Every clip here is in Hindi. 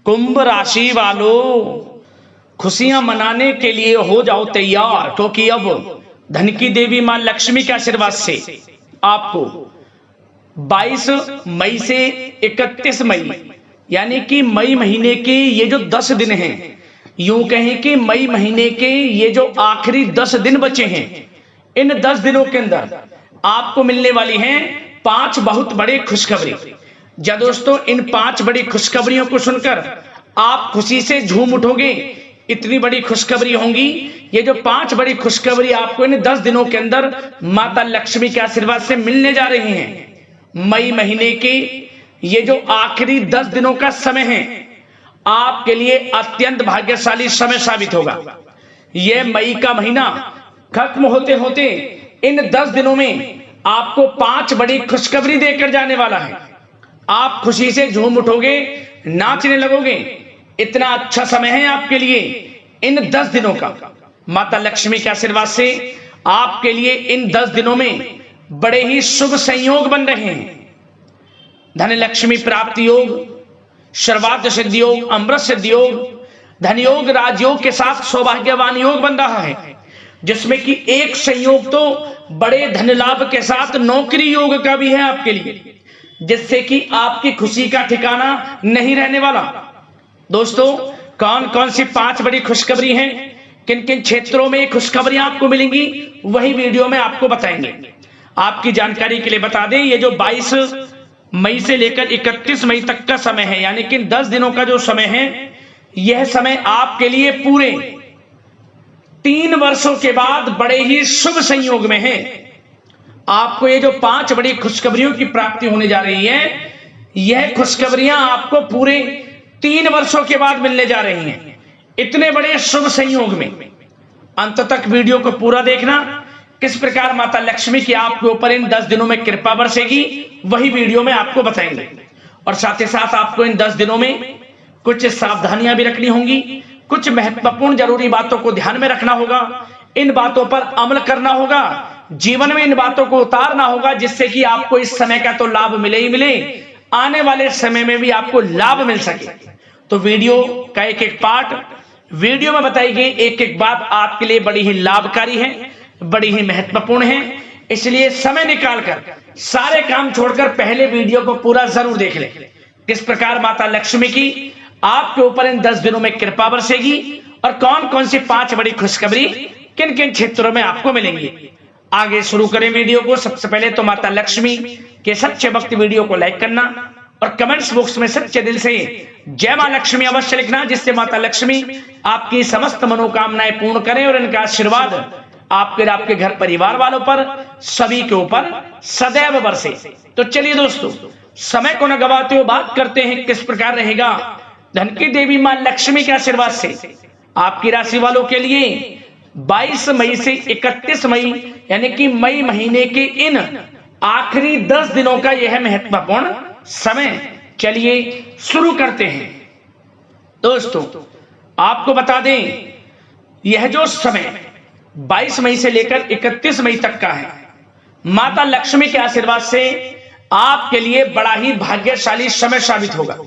कुंभ राशि वालों, खुशियां मनाने के लिए हो जाओ तैयार, क्योंकि अब धन की देवी मां लक्ष्मी के आशीर्वाद से आपको 22 मई से 31 मई यानी कि मई महीने के ये जो 10 दिन हैं, यूं कहें कि मई महीने के ये जो आखिरी 10 दिन बचे हैं, इन 10 दिनों के अंदर आपको मिलने वाली हैं 5 बहुत बड़ी खुशखबरी। जा दोस्तों, इन 5 बड़ी खुशखबरियों को सुनकर आप खुशी से झूम उठोगे। इतनी बड़ी खुशखबरी होंगी। ये जो 5 बड़ी खुशखबरी आपको इन 10 दिनों के अंदर माता लक्ष्मी के आशीर्वाद से मिलने जा रही हैं। मई महीने के ये जो आखिरी 10 दिनों का समय है, आपके लिए अत्यंत भाग्यशाली समय साबित होगा। यह मई का महीना खत्म होते होते इन 10 दिनों में आपको 5 बड़ी खुशखबरी देकर जाने वाला है। आप खुशी से झूम उठोगे, नाचने लगोगे। इतना अच्छा समय है आपके लिए इन 10 दिनों का। माता लक्ष्मी के आशीर्वाद से आपके लिए इन 10 दिनों में बड़े ही शुभ संयोग बन रहे हैं। धन लक्ष्मी प्राप्ति योग, सर्वार्थ सिद्धि योग, अमृत सिद्धि योग, धन योग, राजयोग के साथ सौभाग्यवान योग बन रहा है, जिसमें कि एक संयोग तो बड़े धन लाभ के साथ नौकरी योग का भी है आपके लिए, जिससे कि आपकी खुशी का ठिकाना नहीं रहने वाला। दोस्तों, कौन कौन सी 5 बड़ी खुशखबरी हैं, किन किन क्षेत्रों में खुशखबरियां आपको मिलेंगी, वही वीडियो में आपको बताएंगे। आपकी जानकारी के लिए बता दें, ये जो 22 मई से लेकर 31 मई तक का समय है, यानी कि 10 दिनों का जो समय है, यह समय आपके लिए पूरे 3 वर्षों के बाद बड़े ही शुभ संयोग में है। आपको ये जो 5 बड़ी खुशखबरियों की प्राप्ति होने जा रही है, यह खुशखबरियां आपको पूरे 3 वर्षों के बाद मिलने जा रही हैं। इतने बड़े शुभ संयोग में अंत तक वीडियो को पूरा देखना। किस प्रकार माता लक्ष्मी की आपके ऊपर इन 10 दिनों में कृपा बरसेगी, वही वीडियो में आपको बताएंगे। और साथ ही साथ आपको इन 10 दिनों में कुछ सावधानियां भी रखनी होंगी, कुछ महत्वपूर्ण जरूरी बातों को ध्यान में रखना होगा, इन बातों पर अमल करना होगा, जीवन में इन बातों को उतारना होगा, जिससे कि आपको इस समय का तो लाभ मिले ही मिले, आने वाले समय में भी आपको लाभ मिल सके। तो वीडियो का एक एक पार्ट, वीडियो में बताई गई एक एक बात आपके लिए बड़ी ही लाभकारी है, बड़ी ही महत्वपूर्ण है। इसलिए समय निकालकर सारे काम छोड़कर पहले वीडियो को पूरा जरूर देख लें। किस प्रकार माता लक्ष्मी की आपके ऊपर इन 10 दिनों में कृपा बरसेगी और कौन कौन सी 5 बड़ी खुशखबरी किन किन क्षेत्रों में आपको मिलेंगी। आगे शुरू करें वीडियो को। सबसे पहले तो माता लक्ष्मी के सच्चे भक्त वीडियो को लाइक करना और कमेंट्स बॉक्स में सच्चे दिल से जय मां लक्ष्मी अवश्य लिखना, जिससे माता लक्ष्मी आपकी समस्त मनोकामनाएं पूर्ण करें और इनका आशीर्वाद आपके घर परिवार वालों पर सभी के ऊपर सदैव बरसे। तो चलिए दोस्तों, समय को न गवाते हुए बात करते हैं किस प्रकार रहेगा धन की देवी मां लक्ष्मी के आशीर्वाद से आपकी राशि वालों के लिए 22 मई से 31 मई यानी कि मई महीने के इन आखिरी 10 दिनों का यह महत्वपूर्ण समय। चलिए शुरू करते हैं। दोस्तों, आपको बता दें, यह जो समय 22 मई से लेकर 31 मई तक का है, माता लक्ष्मी के आशीर्वाद से आपके लिए बड़ा ही भाग्यशाली समय साबित होगा।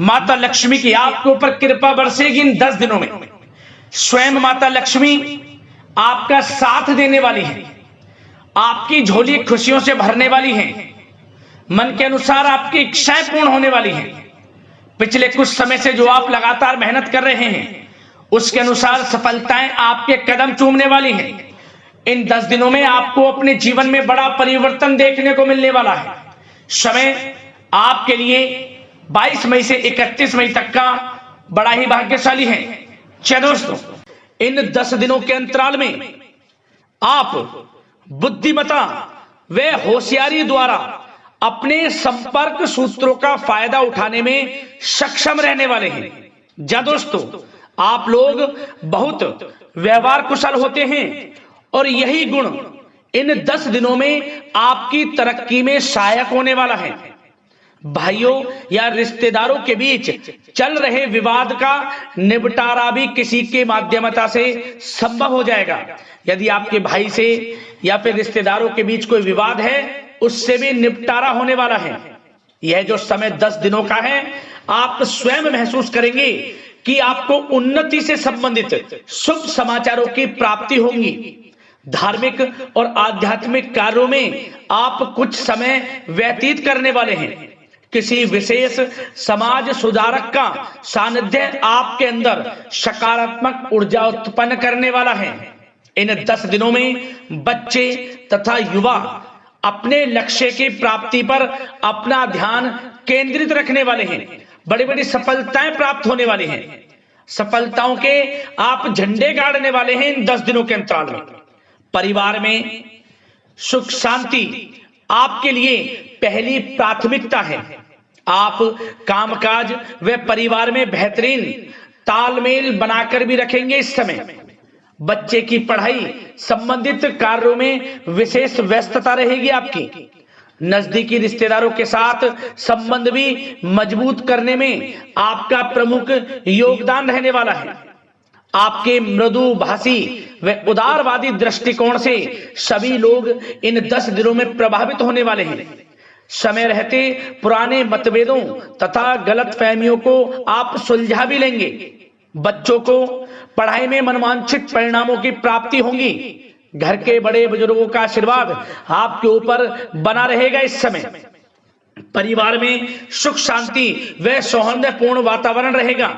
माता लक्ष्मी की आपके ऊपर कृपा बरसेगी इन 10 दिनों में। स्वयं माता लक्ष्मी आपका साथ देने वाली है, आपकी झोली खुशियों से भरने वाली है, मन के अनुसार आपकी इच्छाएं पूर्ण होने वाली हैं। पिछले कुछ समय से जो आप लगातार मेहनत कर रहे हैं, उसके अनुसार सफलताएं आपके कदम चूमने वाली हैं। इन 10 दिनों में आपको अपने जीवन में बड़ा परिवर्तन देखने को मिलने वाला है। समय आपके लिए 22 मई से 31 मई तक का बड़ा ही भाग्यशाली है। चलिए दोस्तों, इन 10 दिनों के अंतराल में आप बुद्धिमता व होशियारी द्वारा अपने संपर्क सूत्रों का फायदा उठाने में सक्षम रहने वाले हैं। जा दोस्तों, आप लोग बहुत व्यवहार कुशल होते हैं और यही गुण इन 10 दिनों में आपकी तरक्की में सहायक होने वाला है। भाइयों या रिश्तेदारों के बीच चल रहे विवाद का निपटारा भी किसी के माध्यमता से संभव हो जाएगा। यदि आपके भाई से या फिर रिश्तेदारों के बीच कोई विवाद है, उससे भी निपटारा होने वाला है। यह जो समय 10 दिनों का है, आप स्वयं महसूस करेंगे कि आपको उन्नति से संबंधित शुभ समाचारों की प्राप्ति होगी। धार्मिक और आध्यात्मिक कार्यों में आप कुछ समय व्यतीत करने वाले हैं। किसी विशेष समाज सुधारक का सानिध्य आपके अंदर सकारात्मक ऊर्जा उत्पन्न करने वाला है। इन 10 दिनों में बच्चे तथा युवा अपने लक्ष्य की प्राप्ति पर अपना ध्यान केंद्रित रखने वाले हैं। बड़ी बड़ी सफलताएं प्राप्त होने वाली हैं। सफलताओं के आप झंडे गाड़ने वाले हैं इन 10 दिनों के अंतराल में। परिवार में सुख शांति आपके लिए पहली प्राथमिकता है। आप कामकाज व परिवार में बेहतरीन तालमेल बनाकर भी रखेंगे। इस समय बच्चे की पढ़ाई संबंधित कार्यों में विशेष व्यस्तता रहेगी आपकी। नजदीकी रिश्तेदारों के साथ संबंध भी मजबूत करने में आपका प्रमुख योगदान रहने वाला है। आपके मृदुभाषी व उदारवादी दृष्टिकोण से सभी लोग इन 10 दिनों में प्रभावित होने वाले हैं। समय रहते पुराने मतभेदों तथा गलतफहमियों को आप सुलझा भी लेंगे। बच्चों को पढ़ाई में मनवांछित परिणामों की प्राप्ति होगी। घर के बड़े बुजुर्गों का आशीर्वाद आपके ऊपर बना रहेगा। इस समय परिवार में सुख शांति व सौहार्दपूर्ण वातावरण रहेगा।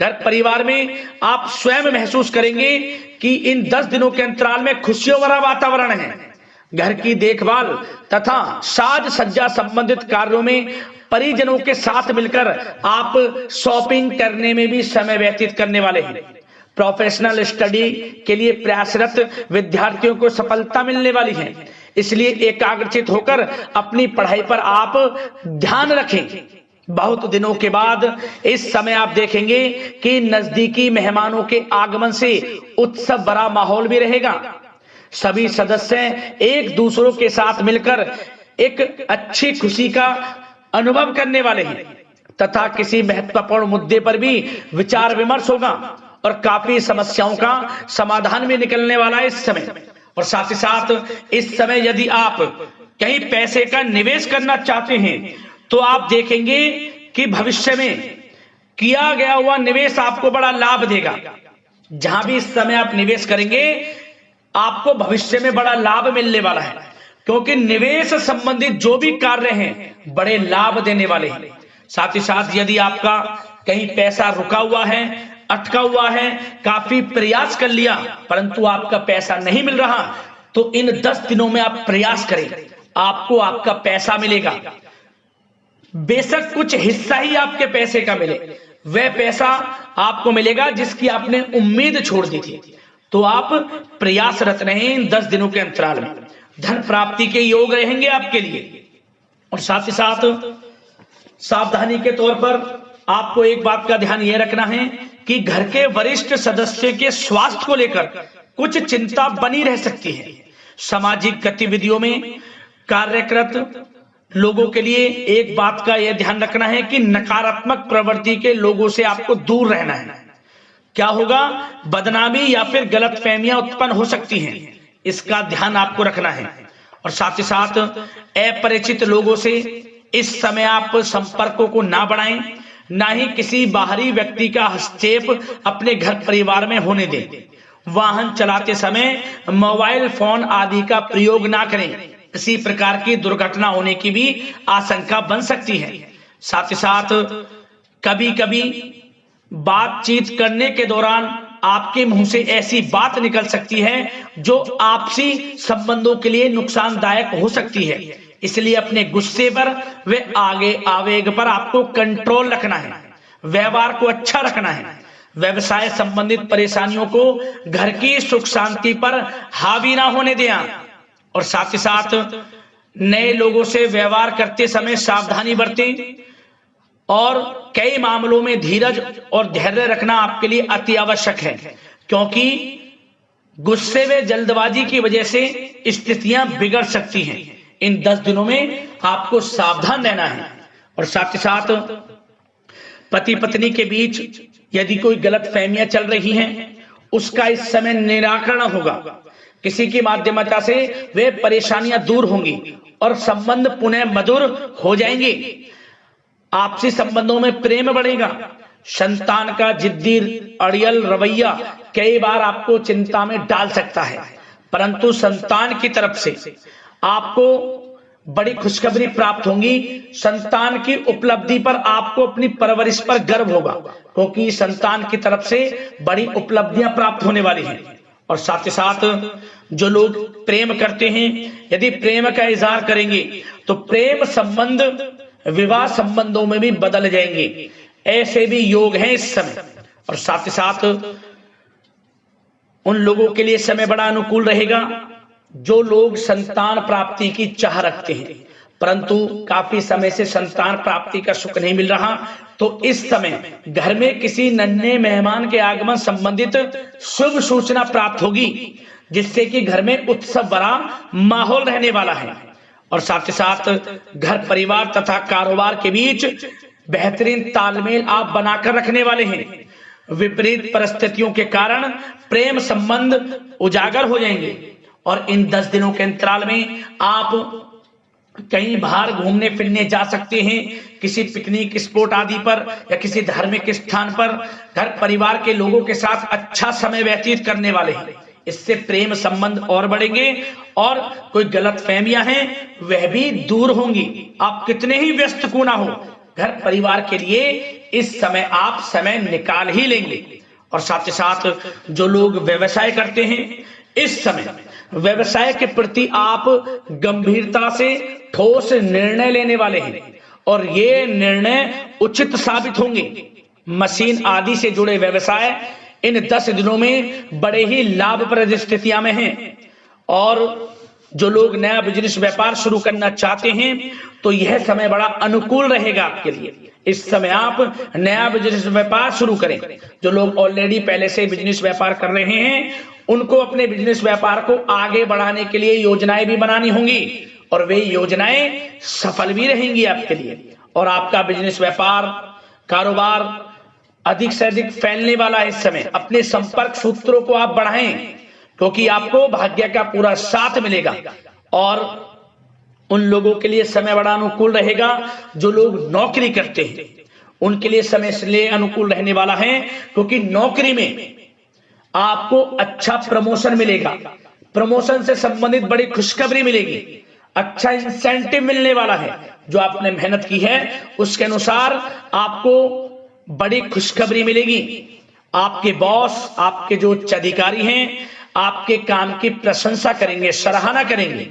घर परिवार में आप स्वयं महसूस करेंगे कि इन 10 दिनों के अंतराल में खुशियों भरा वातावरण है। घर की देखभाल तथा साज सज्जा संबंधित कार्यों में परिजनों के साथ मिलकर आप शॉपिंग करने में भी समय व्यतीत करने वाले हैं। प्रोफेशनल स्टडी के लिए प्रयासरत विद्यार्थियों को सफलता मिलने वाली है। इसलिए एकाग्रचित होकर अपनी पढ़ाई पर आप ध्यान रखें। बहुत दिनों के बाद इस समय आप देखेंगे कि नजदीकी मेहमानों के आगमन से उत्सव भरा माहौल भी रहेगा। सभी सदस्य एक दूसरों के साथ मिलकर एक अच्छी खुशी का अनुभव करने वाले हैं तथा किसी महत्वपूर्ण मुद्दे पर भी विचार विमर्श होगा और काफी समस्याओं का समाधान भी निकलने वाला है इस समय। और साथ ही साथ इस समय यदि आप कहीं पैसे का निवेश करना चाहते हैं तो आप देखेंगे कि भविष्य में किया गया हुआ निवेश आपको बड़ा लाभ देगा। जहां भी इस समय आप निवेश करेंगे आपको भविष्य में बड़ा लाभ मिलने वाला है, क्योंकि निवेश संबंधित जो भी कार्य हैं बड़े लाभ देने वाले हैं। साथ ही साथ यदि आपका कहीं पैसा रुका हुआ है, अटका हुआ है, काफी प्रयास कर लिया परंतु आपका पैसा नहीं मिल रहा, तो इन 10 दिनों में आप प्रयास करें, आपको आपका पैसा मिलेगा। बेशक कुछ हिस्सा ही आपके पैसे का मिले, वह पैसा आपको मिलेगा जिसकी आपने उम्मीद छोड़ दी थी। तो आप प्रयासरत रहें इन 10 दिनों के अंतराल में। धन प्राप्ति के योग रहेंगे आपके लिए। और साथ ही साथ सावधानी के तौर पर आपको एक बात का ध्यान यह रखना है कि घर के वरिष्ठ सदस्य के स्वास्थ्य को लेकर कुछ चिंता बनी रह सकती है। सामाजिक गतिविधियों में कार्यरत लोगों के लिए एक बात का यह ध्यान रखना है कि नकारात्मक प्रवृत्ति के लोगों से आपको दूर रहना है। क्या होगा, बदनामी या फिर गलतफहमियां उत्पन्न हो सकती हैं, इसका ध्यान आपको रखना है। और साथ ही साथ अपरिचित लोगों से इस समय आप संपर्कों को ना बढ़ाएं, ना ही किसी बाहरी व्यक्ति का हस्तक्षेप अपने घर परिवार में होने दें। वाहन चलाते समय मोबाइल फोन आदि का प्रयोग ना करें, किसी प्रकार की दुर्घटना होने की भी आशंका बन सकती है। साथ ही साथ कभी कभी बातचीत करने के दौरान आपके मुंह से ऐसी बात निकल सकती है जो आपसी संबंधों के लिए नुकसानदायक हो सकती है। इसलिए अपने गुस्से पर व आगे आवेग पर आपको कंट्रोल रखना है, व्यवहार को अच्छा रखना है। व्यवसाय संबंधित परेशानियों को घर की सुख शांति पर हावी ना होने दें। और साथ ही साथ नए लोगों से व्यवहार करते समय सावधानी बरतें और कई मामलों में धीरज और धैर्य रखना आपके लिए अति आवश्यक है, क्योंकि गुस्से व जल्दबाजी की वजह से स्थितियां बिगड़ सकती हैं। इन 10 दिनों में आपको सावधान रहना है। और साथ ही साथ पति पत्नी के बीच यदि कोई गलतफहमियां चल रही हैं उसका इस समय निराकरण होगा। किसी की माध्यमता से वे परेशानियां दूर होंगी और संबंध पुनः मधुर हो जाएंगे। आपसी संबंधों में प्रेम बढ़ेगा। संतान का जिद्दी अड़ियल रवैया कई बार आपको चिंता में डाल सकता है, परंतु संतान की तरफ से आपको बड़ी खुशखबरी प्राप्त होगी। संतान की उपलब्धि पर आपको अपनी परवरिश पर गर्व होगा, क्योंकि संतान की तरफ से बड़ी उपलब्धियां प्राप्त होने वाली हैं। और साथ ही साथ जो लोग प्रेम करते हैं, यदि प्रेम का इजहार करेंगे तो प्रेम संबंध विवाह संबंधों में भी बदल जाएंगे, ऐसे भी योग हैं इस समय। और साथ ही साथ उन लोगों के लिए समय बड़ा अनुकूल रहेगा जो लोग संतान प्राप्ति की चाह रखते हैं, परंतु काफी समय से संतान प्राप्ति का सुख नहीं मिल रहा, तो इस समय घर में किसी नन्हे मेहमान के आगमन संबंधित शुभ सूचना प्राप्त होगी, जिससे कि घर में उत्सव भरा माहौल रहने वाला है। और साथ ही साथ घर परिवार तथा कारोबार के बीच बेहतरीन तालमेल आप बनाकर रखने वाले हैं। विपरीत परिस्थितियों के कारण प्रेम संबंध उजागर हो जाएंगे और इन 10 दिनों के अंतराल में आप कहीं बाहर घूमने फिरने जा सकते हैं, किसी पिकनिक स्पॉट आदि पर या किसी धार्मिक स्थान पर घर परिवार के लोगों के साथ अच्छा समय व्यतीत करने वाले हैं। इससे प्रेम संबंध और बढ़ेंगे और कोई गलतफहमियां हैं वह भी दूर होंगी। आप कितने ही व्यस्त क्यों ना हो, घर परिवार के लिए इस समय आप समय निकाल ही लेंगे। और साथ ही साथ जो लोग व्यवसाय करते हैं, इस समय व्यवसाय के प्रति आप गंभीरता से ठोस निर्णय लेने वाले हैं और ये निर्णय उचित साबित होंगे। मशीन आदि से जुड़े व्यवसाय इन 10 दिनों में बड़े ही लाभप्रद स्थितियां में हैं। और जो लोग नया बिजनेस व्यापार शुरू करना चाहते हैं तो यह समय बड़ा अनुकूल रहेगा आपके लिए। इस समय आप नया बिजनेस व्यापार शुरू करें। जो लोग ऑलरेडी पहले से बिजनेस व्यापार कर रहे हैं उनको अपने बिजनेस व्यापार को आगे बढ़ाने के लिए योजनाएं भी बनानी होंगी और वे योजनाएं सफल भी रहेंगी आपके लिए। और आपका बिजनेस व्यापार कारोबार अधिक से अधिक फैलने वाला है। इस समय अपने संपर्क सूत्रों को आप बढ़ाएं, क्योंकि आपको भाग्य का पूरा साथ मिलेगा। और उन लोगों के लिए समय बड़ा अनुकूल रहेगा जो लोग नौकरी करते हैं, उनके लिए समय इसलिए अनुकूल रहने वाला है क्योंकि नौकरी में आपको अच्छा प्रमोशन मिलेगा, प्रमोशन से संबंधित बड़ी खुशखबरी मिलेगी, अच्छा इंसेंटिव मिलने वाला है। जो आपने मेहनत की है उसके अनुसार आपको बड़ी खुशखबरी मिलेगी। आपके बॉस, आपके जो उच्च अधिकारी हैं, आपके काम की प्रशंसा करेंगे, सराहना करेंगे।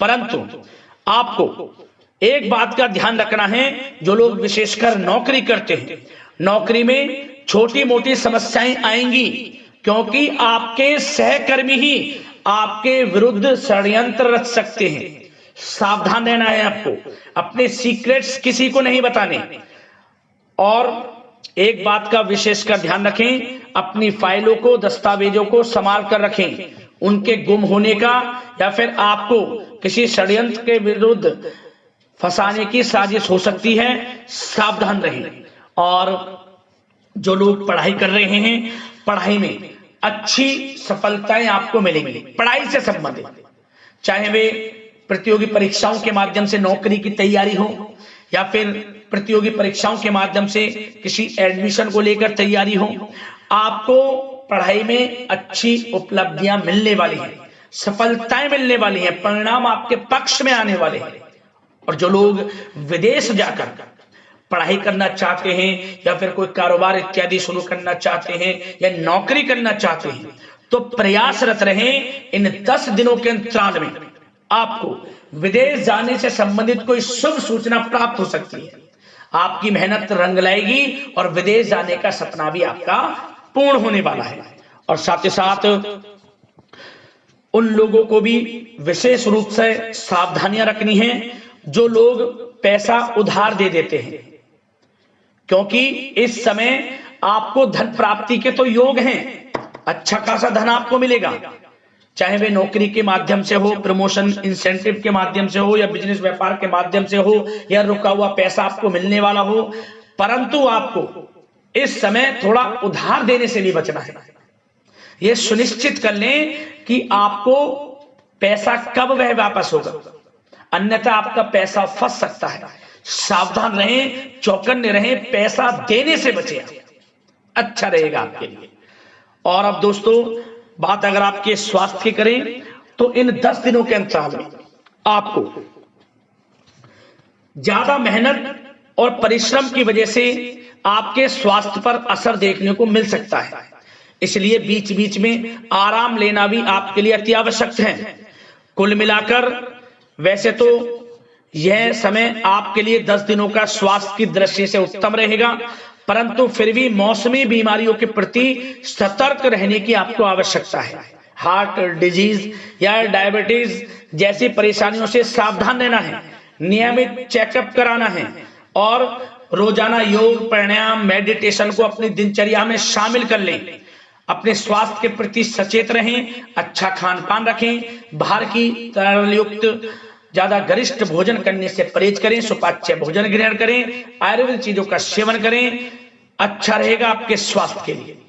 परंतु आपको एक बात का ध्यान रखना है, जो लोग विशेषकर नौकरी करते हैं, नौकरी में छोटी मोटी समस्याएं आएंगी, क्योंकि आपके सहकर्मी ही आपके विरुद्ध षड्यंत्र रच सकते हैं। सावधान रहना है आपको, अपने सीक्रेट्स किसी को नहीं बताने। और एक बात का विशेषकर ध्यान रखें, अपनी फाइलों को, दस्तावेजों को संभाल कर रखें। उनके गुम होने का या फिर आपको किसी षड्यंत्र के विरुद्ध फंसाने की साजिश हो सकती है, सावधान रहें। और जो लोग पढ़ाई कर रहे हैं, पढ़ाई में अच्छी सफलताएं आपको मिलेंगी। पढ़ाई से संबंधित, चाहे वे प्रतियोगी परीक्षाओं के माध्यम से नौकरी की तैयारी हो या फिर प्रतियोगी परीक्षाओं के माध्यम से किसी एडमिशन को लेकर तैयारी हो, आपको पढ़ाई में अच्छी उपलब्धियां मिलने वाली हैं, सफलताएं मिलने वाली हैं, परिणाम आपके पक्ष में आने वाले हैं। और जो लोग विदेश जाकर पढ़ाई करना चाहते हैं या फिर कोई कारोबार इत्यादि शुरू करना चाहते हैं या नौकरी करना चाहते हैं, तो प्रयासरत रहें। इन 10 दिनों के अंतराल में आपको विदेश जाने से संबंधित कोई शुभ सूचना प्राप्त हो सकती है। आपकी मेहनत रंग लाएगी और विदेश जाने का सपना भी आपका पूर्ण होने वाला है। और साथ ही साथ उन लोगों को भी विशेष रूप से सावधानियां रखनी है जो लोग पैसा उधार दे देते हैं, क्योंकि इस समय आपको धन प्राप्ति के तो योग हैं, अच्छा खासा धन आपको मिलेगा, चाहे वे नौकरी के माध्यम से हो, प्रमोशन इंसेंटिव के माध्यम से हो, या बिजनेस व्यापार के माध्यम से हो, या रुका हुआ पैसा आपको मिलने वाला हो। परंतु आपको इस समय थोड़ा उधार देने से भी बचना है। यह सुनिश्चित कर लें कि आपको पैसा कब वह वापस होगा, अन्यथा आपका पैसा फंस सकता है। सावधान रहें, चौकन्ने रहें, पैसा देने से बचें, अच्छा रहेगा आपके लिए। और अब दोस्तों बात अगर आपके स्वास्थ्य की करें तो इन 10 दिनों के अंतराल में आपको ज्यादा मेहनत और परिश्रम की वजह से आपके स्वास्थ्य पर असर देखने को मिल सकता है, इसलिए बीच बीच में आराम लेना भी आपके लिए अति आवश्यक है। कुल मिलाकर वैसे तो यह समय आपके लिए 10 दिनों का स्वास्थ्य की दृष्टि से उत्तम रहेगा, परंतु फिर भी मौसमी बीमारियों के प्रति सतर्क रहने की आपको आवश्यकता है। हार्ट डिजीज या डायबिटीज जैसी परेशानियों से सावधान रहना है, नियमित चेकअप कराना है और रोजाना योग, प्राणायाम, मेडिटेशन को अपनी दिनचर्या में शामिल कर लें। अपने स्वास्थ्य के प्रति सचेत रहें, अच्छा खान पान रखें, बाहर की तरल युक्त ज्यादा गरिष्ठ भोजन करने से परहेज करें, सुपाच्य भोजन ग्रहण करें, आयुर्वेदिक चीजों का सेवन करें, अच्छा रहेगा आपके स्वास्थ्य के लिए।